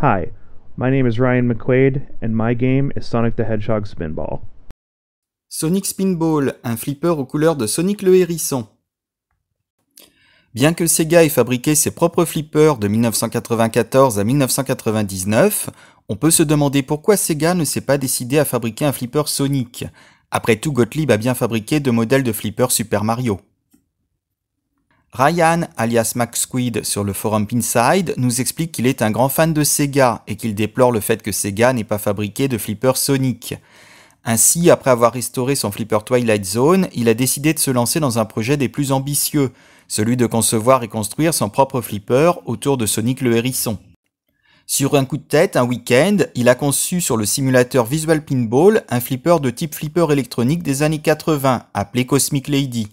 Hi, my name is Ryan McQuaid, and my game is Sonic the Hedgehog Spinball. Sonic Spinball, un flipper aux couleurs de Sonic le Hérisson. Bien que Sega ait fabriqué ses propres flippers de 1994 à 1999, on peut se demander pourquoi Sega ne s'est pas décidé à fabriquer un flipper Sonic. Après tout, Gottlieb a bien fabriqué 2 modèles de flipper Super Mario. Ryan, alias McQuaid, sur le forum Pinside, nous explique qu'il est un grand fan de Sega et qu'il déplore le fait que Sega n'ait pas fabriqué de flipper Sonic. Ainsi, après avoir restauré son flipper Twilight Zone, il a décidé de se lancer dans un projet des plus ambitieux, celui de concevoir et construire son propre flipper autour de Sonic le Hérisson. Sur un coup de tête, un week-end, il a conçu sur le simulateur Visual Pinball un flipper de type flipper électronique des années 80, appelé Cosmic Lady.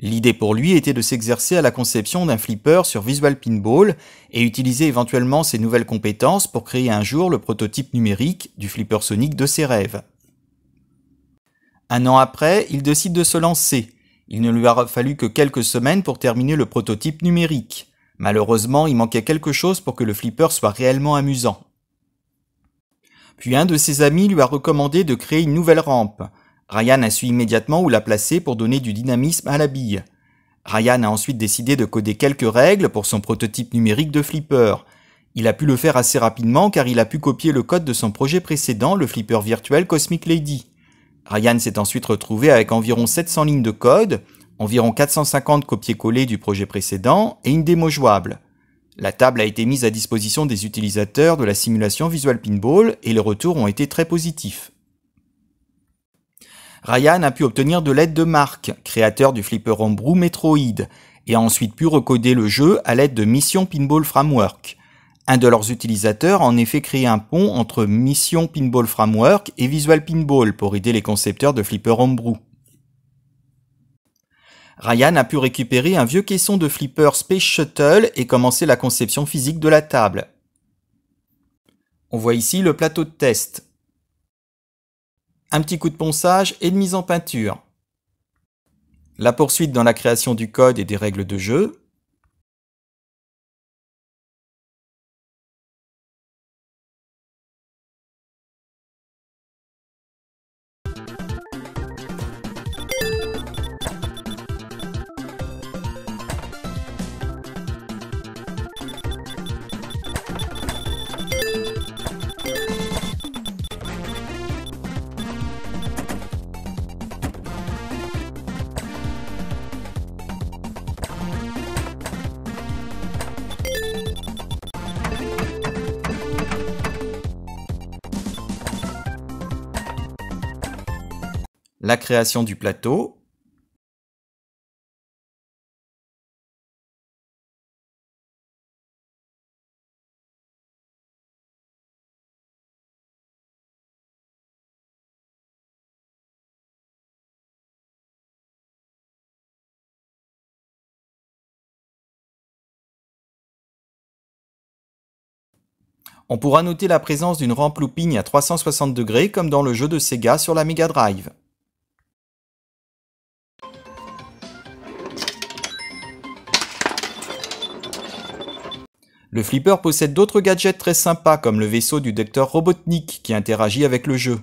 L'idée pour lui était de s'exercer à la conception d'un flipper sur Visual Pinball et utiliser éventuellement ses nouvelles compétences pour créer un jour le prototype numérique du flipper Sonic de ses rêves. Un an après, il décide de se lancer. Il ne lui a fallu que quelques semaines pour terminer le prototype numérique. Malheureusement, il manquait quelque chose pour que le flipper soit réellement amusant. Puis un de ses amis lui a recommandé de créer une nouvelle rampe. Ryan a su immédiatement où la placer pour donner du dynamisme à la bille. Ryan a ensuite décidé de coder quelques règles pour son prototype numérique de flipper. Il a pu le faire assez rapidement car il a pu copier le code de son projet précédent, le flipper virtuel Cosmic Lady. Ryan s'est ensuite retrouvé avec environ 700 lignes de code, environ 450 copier-coller du projet précédent et une démo jouable. La table a été mise à disposition des utilisateurs de la simulation Visual Pinball et les retours ont été très positifs. Ryan a pu obtenir de l'aide de Mark, créateur du flipper homebrew Metroid, et a ensuite pu recoder le jeu à l'aide de Mission Pinball Framework. Un de leurs utilisateurs a en effet créé un pont entre Mission Pinball Framework et Visual Pinball pour aider les concepteurs de flipper homebrew. Ryan a pu récupérer un vieux caisson de flipper Space Shuttle et commencer la conception physique de la table. On voit ici le plateau de test. Un petit coup de ponçage et de mise en peinture. La poursuite dans la création du code et des règles de jeu. La création du plateau. On pourra noter la présence d'une rampe looping à 360 degrés comme dans le jeu de Sega sur la Mega Drive. Le flipper possède d'autres gadgets très sympas comme le vaisseau du Dr Robotnik qui interagit avec le jeu.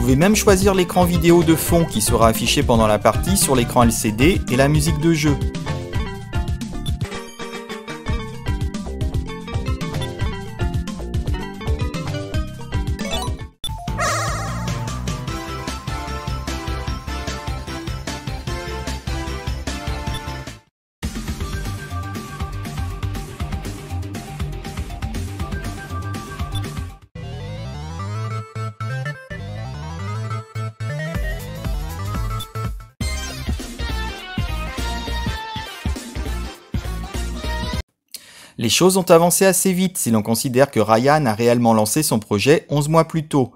pouvez même choisir l'écran vidéo de fond qui sera affiché pendant la partie sur l'écran LCD et la musique de jeu. Les choses ont avancé assez vite si l'on considère que Ryan a réellement lancé son projet 11 mois plus tôt.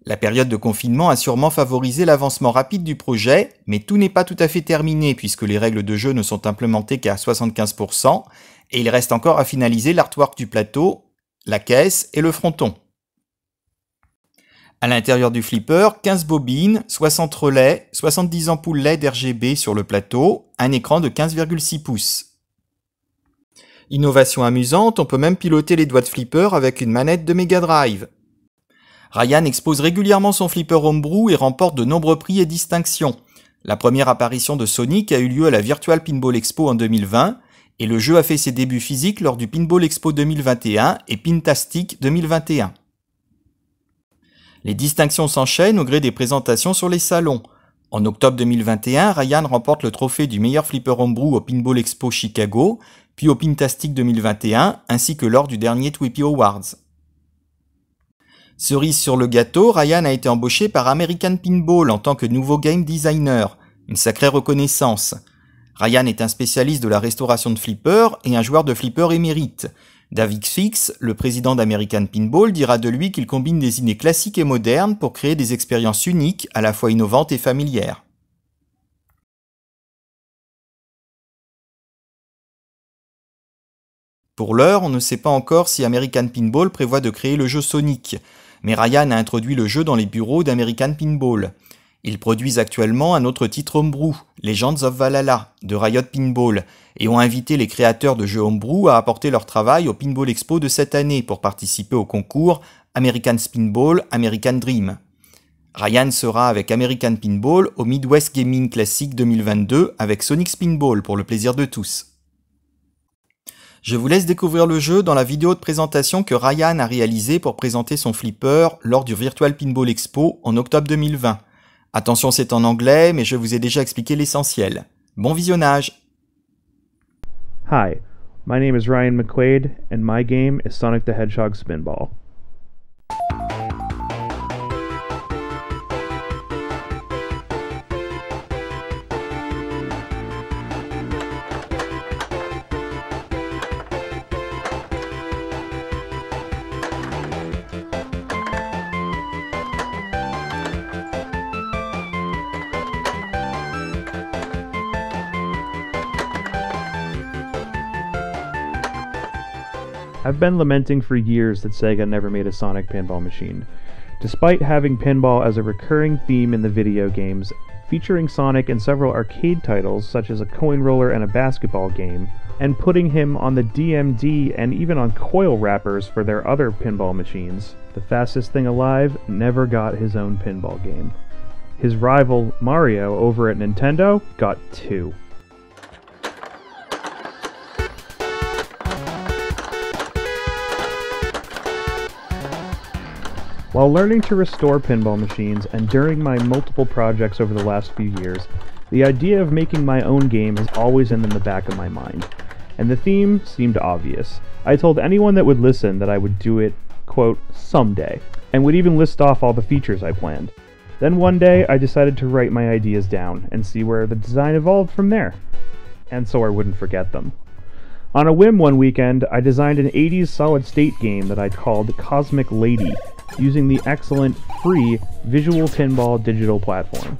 La période de confinement a sûrement favorisé l'avancement rapide du projet, mais tout n'est pas tout à fait terminé puisque les règles de jeu ne sont implémentées qu'à 75% et il reste encore à finaliser l'artwork du plateau, la caisse et le fronton. À l'intérieur du flipper, 15 bobines, 60 relais, 70 ampoules LED RGB sur le plateau, un écran de 15,6 pouces. Innovation amusante, on peut même piloter les doigts de flipper avec une manette de Mega Drive. Ryan expose régulièrement son flipper homebrew et remporte de nombreux prix et distinctions. La première apparition de Sonic a eu lieu à la Virtual Pinball Expo en 2020, et le jeu a fait ses débuts physiques lors du Pinball Expo 2021 et Pintastic 2021. Les distinctions s'enchaînent au gré des présentations sur les salons. En octobre 2021, Ryan remporte le trophée du meilleur flipper homebrew au Pinball Expo Chicago, puis au Pintastic 2021, ainsi que lors du dernier Tweepy Awards. Cerise sur le gâteau, Ryan a été embauché par American Pinball en tant que nouveau game designer, une sacrée reconnaissance. Ryan est un spécialiste de la restauration de flippers et un joueur de flipper émérite. David Fix, le président d'American Pinball, dira de lui qu'il combine des idées classiques et modernes pour créer des expériences uniques, à la fois innovantes et familières. Pour l'heure, on ne sait pas encore si American Pinball prévoit de créer le jeu Sonic, mais Ryan a introduit le jeu dans les bureaux d'American Pinball. Ils produisent actuellement un autre titre homebrew, Legends of Valhalla, de Riot Pinball, et ont invité les créateurs de jeux homebrew à apporter leur travail au Pinball Expo de cette année pour participer au concours American Spinball, American Dream. Ryan sera avec American Pinball au Midwest Gaming Classic 2022 avec Sonic Spinball pour le plaisir de tous. Je vous laisse découvrir le jeu dans la vidéo de présentation que Ryan a réalisée pour présenter son flipper lors du Virtual Pinball Expo en octobre 2020. Attention, c'est en anglais, mais je vous ai déjà expliqué l'essentiel. Bon visionnage! Hi, my name is Ryan McQuaid, and my game is Sonic the Hedgehog Spinball. I've been lamenting for years that Sega never made a Sonic pinball machine. Despite having pinball as a recurring theme in the video games, featuring Sonic in several arcade titles such as a coin roller and a basketball game, and putting him on the DMD and even on coil wrappers for their other pinball machines, the fastest thing alive never got his own pinball game. His rival, Mario, over at Nintendo, got 2. While learning to restore pinball machines and during my multiple projects over the last few years, the idea of making my own game has always been in the back of my mind, and the theme seemed obvious. I told anyone that would listen that I would do it, quote, someday, and would even list off all the features I planned. Then one day I decided to write my ideas down and see where the design evolved from there, and so I wouldn't forget them. On a whim one weekend, I designed an 80s solid-state game that I called Cosmic Lady, using the excellent, free, Visual Pinball digital platform.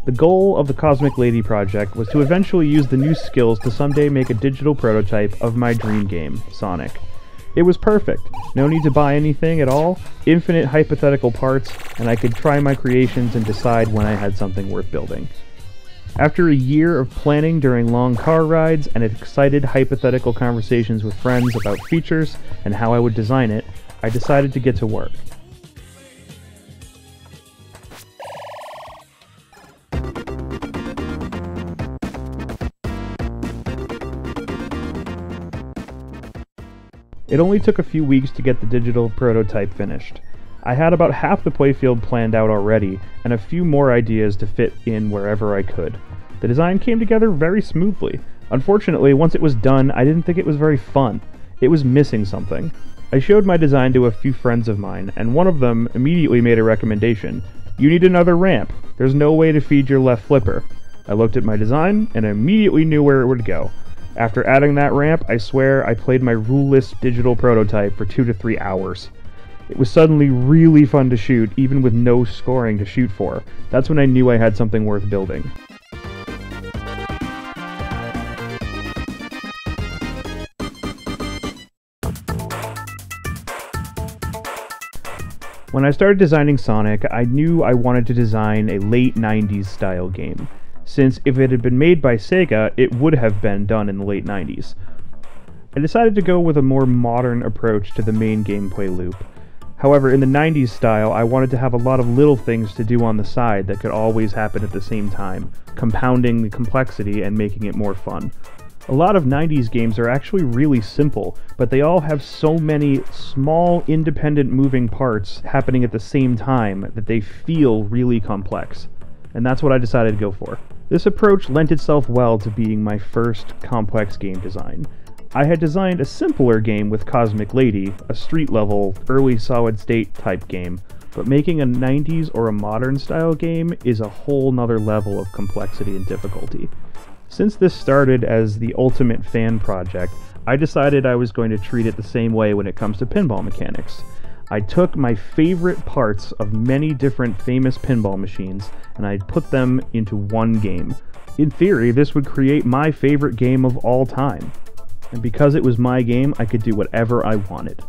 The goal of the Cosmic Lady project was to eventually use the new skills to someday make a digital prototype of my dream game, Sonic. It was perfect, no need to buy anything at all, infinite hypothetical parts, and I could try my creations and decide when I had something worth building. After a year of planning during long car rides and excited hypothetical conversations with friends about features and how I would design it, I decided to get to work. It only took a few weeks to get the digital prototype finished. I had about half the playfield planned out already, and a few more ideas to fit in wherever I could. The design came together very smoothly. Unfortunately, once it was done, I didn't think it was very fun. It was missing something. I showed my design to a few friends of mine, and one of them immediately made a recommendation. "You need another ramp. There's no way to feed your left flipper." I looked at my design, and immediately knew where it would go. After adding that ramp, I swear I played my ruleless digital prototype for 2 to 3 hours. It was suddenly really fun to shoot, even with no scoring to shoot for. That's when I knew I had something worth building. When I started designing Sonic, I knew I wanted to design a late 90s style game, since if it had been made by Sega, it would have been done in the late 90s. I decided to go with a more modern approach to the main gameplay loop. However, in the 90s style, I wanted to have a lot of little things to do on the side that could always happen at the same time, compounding the complexity and making it more fun. A lot of 90s games are actually really simple, but they all have so many small, independent moving parts happening at the same time that they feel really complex. And that's what I decided to go for. This approach lent itself well to being my first complex game design. I had designed a simpler game with Cosmic Lady, a street-level, early solid-state type game, but making a 90s or a modern style game is a whole nother level of complexity and difficulty. Since this started as the ultimate fan project, I decided I was going to treat it the same way when it comes to pinball mechanics. I took my favorite parts of many different famous pinball machines and I put them into one game. In theory, this would create my favorite game of all time. And because it was my game, I could do whatever I wanted.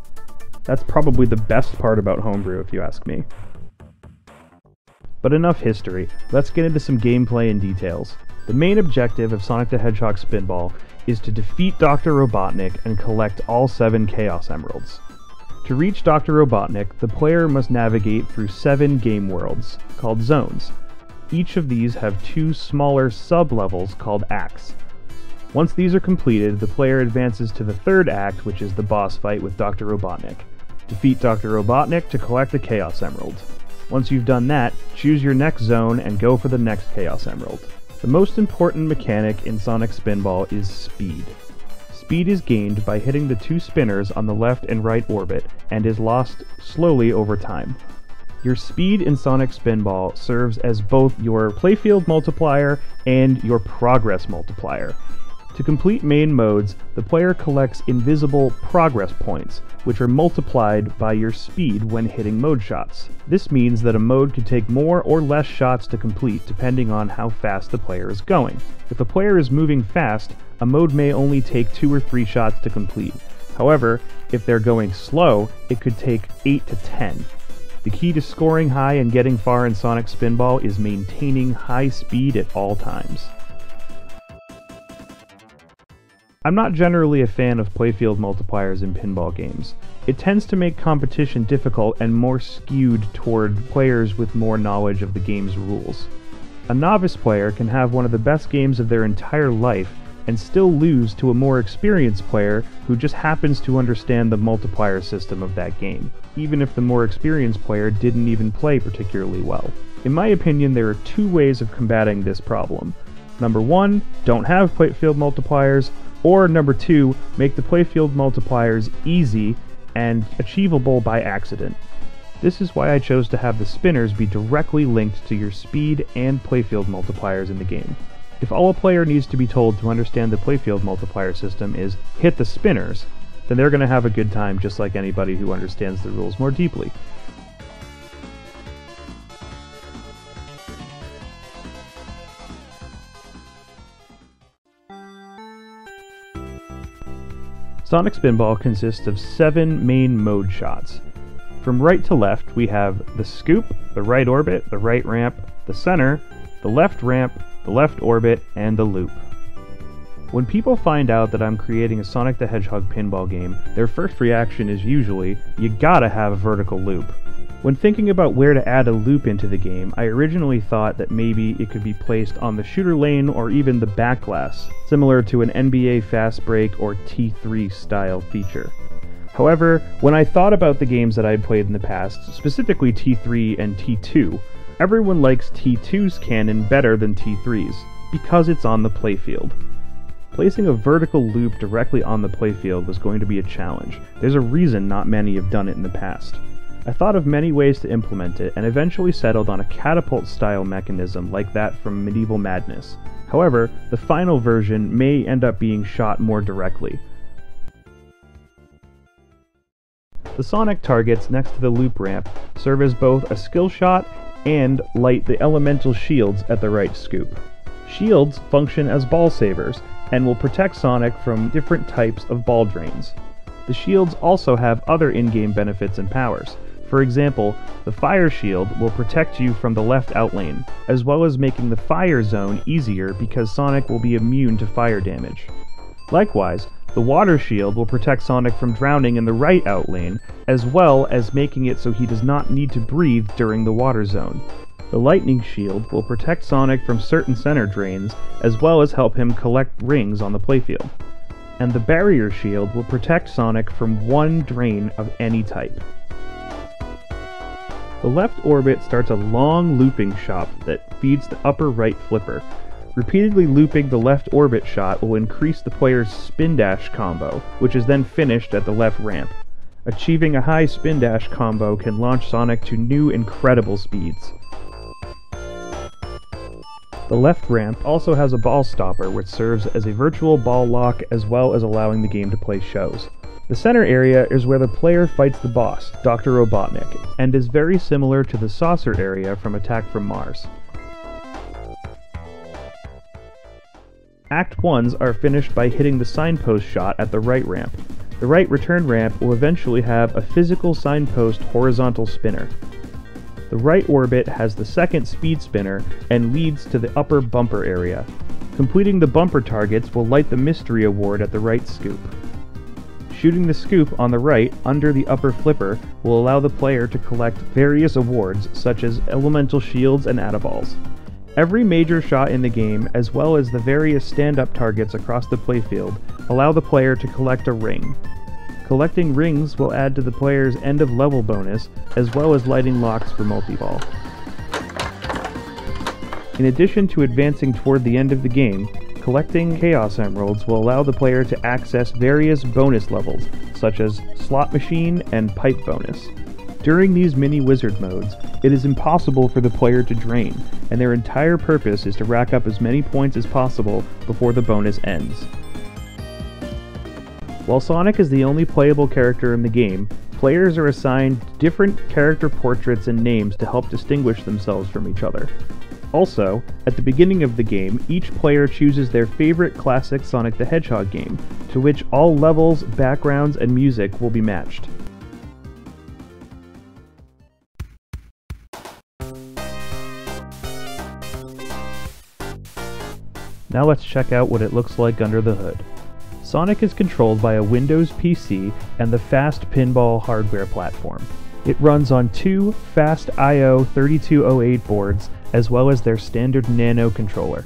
That's probably the best part about Homebrew, if you ask me. But enough history, let's get into some gameplay and details. The main objective of Sonic the Hedgehog Spinball is to defeat Dr. Robotnik and collect all 7 Chaos Emeralds. To reach Dr. Robotnik, the player must navigate through 7 game worlds, called zones. Each of these have 2 smaller sub-levels called acts. Once these are completed, the player advances to the 3rd act, which is the boss fight with Dr. Robotnik. Defeat Dr. Robotnik to collect the Chaos Emerald. Once you've done that, choose your next zone and go for the next Chaos Emerald. The most important mechanic in Sonic Spinball is speed. Speed is gained by hitting the 2 spinners on the left and right orbit, and is lost slowly over time. Your speed in Sonic Spinball serves as both your playfield multiplier and your progress multiplier. To complete main modes, the player collects invisible progress points, which are multiplied by your speed when hitting mode shots. This means that a mode can take more or less shots to complete depending on how fast the player is going. If a player is moving fast, a mode may only take 2 or 3 shots to complete. However, if they're going slow, it could take 8 to 10. The key to scoring high and getting far in Sonic Spinball is maintaining high speed at all times. I'm not generally a fan of playfield multipliers in pinball games. It tends to make competition difficult and more skewed toward players with more knowledge of the game's rules. A novice player can have one of the best games of their entire life and still lose to a more experienced player who just happens to understand the multiplier system of that game, even if the more experienced player didn't even play particularly well. In my opinion, there are 2 ways of combating this problem. Number 1, don't have playfield multipliers, or number 2, make the playfield multipliers easy and achievable by accident. This is why I chose to have the spinners be directly linked to your speed and playfield multipliers in the game. If all a player needs to be told to understand the playfield multiplier system is hit the spinners, then they're going to have a good time just like anybody who understands the rules more deeply. Sonic Spinball consists of 7 main mode shots. From right to left, we have the scoop, the right orbit, the right ramp, the center, the left ramp, the left orbit, and the loop. When people find out that I'm creating a Sonic the Hedgehog pinball game, their first reaction is usually, you gotta have a vertical loop. When thinking about where to add a loop into the game, I originally thought that maybe it could be placed on the shooter lane or even the back glass, similar to an NBA Fast Break or T3 style feature. However, when I thought about the games that I had played in the past, specifically T3 and T2, everyone likes T2's canon better than T3's, because it's on the playfield. Placing a vertical loop directly on the playfield was going to be a challenge. There's a reason not many have done it in the past. I thought of many ways to implement it, and eventually settled on a catapult-style mechanism like that from Medieval Madness. However, the final version may end up being shot more directly. The Sonic targets next to the loop ramp serve as both a skill shot and light the elemental shields at the right scoop. Shields function as ball savers, and will protect Sonic from different types of ball drains. The shields also have other in-game benefits and powers. For example, the fire shield will protect you from the left outlane, as well as making the fire zone easier because Sonic will be immune to fire damage. Likewise, the water shield will protect Sonic from drowning in the right outlane, as well as making it so he does not need to breathe during the water zone. The lightning shield will protect Sonic from certain center drains, as well as help him collect rings on the playfield. And the barrier shield will protect Sonic from one drain of any type. The left orbit starts a long looping shot that feeds the upper right flipper. Repeatedly looping the left orbit shot will increase the player's spin dash combo, which is then finished at the left ramp. Achieving a high spin dash combo can launch Sonic to new incredible speeds. The left ramp also has a ball stopper which serves as a virtual ball lock as well as allowing the game to play shows. The center area is where the player fights the boss, Dr. Robotnik, and is very similar to the saucer area from Attack from Mars. Act 1s are finished by hitting the signpost shot at the right ramp. The right return ramp will eventually have a physical signpost horizontal spinner. The right orbit has the second speed spinner and leads to the upper bumper area. Completing the bumper targets will light the mystery award at the right scoop. Shooting the scoop on the right under the upper flipper will allow the player to collect various awards such as elemental shields and Ataballs. Every major shot in the game, as well as the various stand-up targets across the playfield, allow the player to collect a ring. Collecting rings will add to the player's end-of-level bonus, as well as lighting locks for multi-ball. In addition to advancing toward the end of the game, collecting Chaos Emeralds will allow the player to access various bonus levels, such as Slot Machine and Pipe Bonus. During these mini-wizard modes, it is impossible for the player to drain, and their entire purpose is to rack up as many points as possible before the bonus ends. While Sonic is the only playable character in the game, players are assigned different character portraits and names to help distinguish themselves from each other. Also, at the beginning of the game, each player chooses their favorite classic Sonic the Hedgehog game, to which all levels, backgrounds, and music will be matched. Now let's check out what it looks like under the hood. Sonic is controlled by a Windows PC and the Fast Pinball hardware platform. It runs on two Fast IO 3208 boards as well as their standard Nano controller.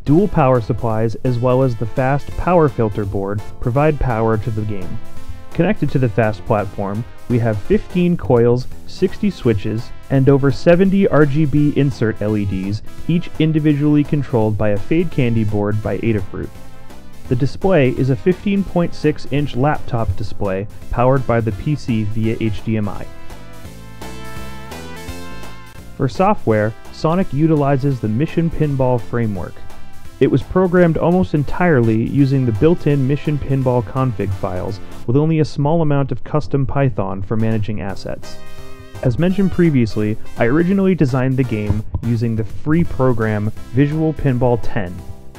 Dual power supplies as well as the Fast Power Filter board provide power to the game. Connected to the Fast platform, we have 15 coils, 60 switches, and over 70 RGB insert LEDs, each individually controlled by a Fade Candy board by Adafruit. The display is a 15.6-inch laptop display powered by the PC via HDMI. For software, Sonic utilizes the Mission Pinball framework. It was programmed almost entirely using the built-in Mission Pinball config files, with only a small amount of custom Python for managing assets. As mentioned previously, I originally designed the game using the free program Visual Pinball 10.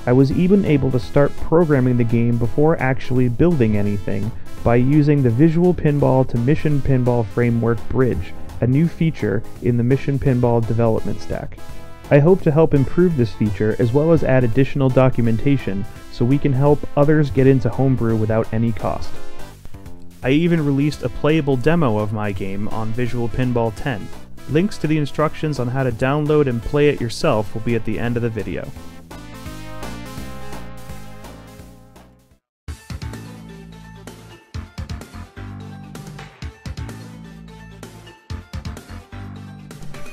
I was even able to start programming the game before actually building anything by using the Visual Pinball to Mission Pinball Framework Bridge, a new feature in the Mission Pinball development stack. I hope to help improve this feature as well as add additional documentation so we can help others get into homebrew without any cost. I even released a playable demo of my game on Visual Pinball 10. Links to the instructions on how to download and play it yourself will be at the end of the video.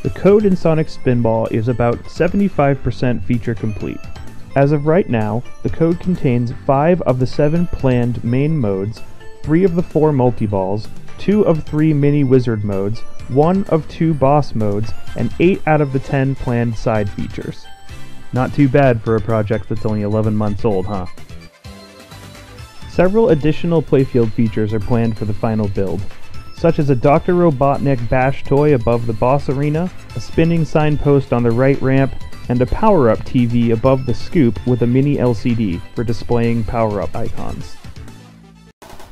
The code in Sonic Spinball is about 75% feature complete. As of right now, the code contains 5 of the 7 planned main modes, 3 of the 4 multiballs, 2 of 3 mini wizard modes, 1 of 2 boss modes, and 8 out of the 10 planned side features. Not too bad for a project that's only 11 months old, huh? Several additional playfield features are planned for the final build, such as a Dr. Robotnik bash toy above the boss arena, a spinning signpost on the right ramp, and a power-up TV above the scoop with a mini LCD for displaying power-up icons.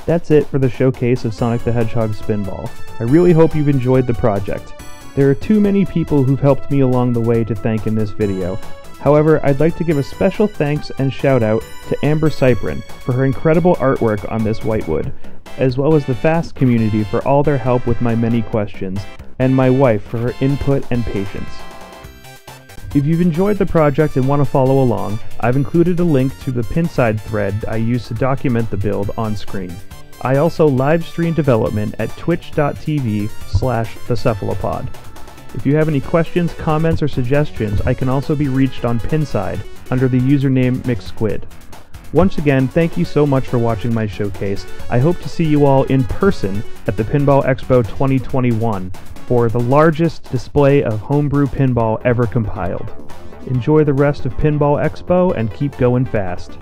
That's it for the showcase of Sonic the Hedgehog Spinball. I really hope you've enjoyed the project. There are too many people who've helped me along the way to thank in this video. However, I'd like to give a special thanks and shout out to Amber Cyprin for her incredible artwork on this whitewood, as well as the FAST community for all their help with my many questions, and my wife for her input and patience. If you've enjoyed the project and want to follow along, I've included a link to the Pinside thread I used to document the build on screen. I also live stream development at twitch.tv/thecephalopod. If you have any questions, comments, or suggestions, I can also be reached on Pinside under the username McSquid. Once again, thank you so much for watching my showcase. I hope to see you all in person at the Pinball Expo 2021 for the largest display of homebrew pinball ever compiled. Enjoy the rest of Pinball Expo and keep going fast.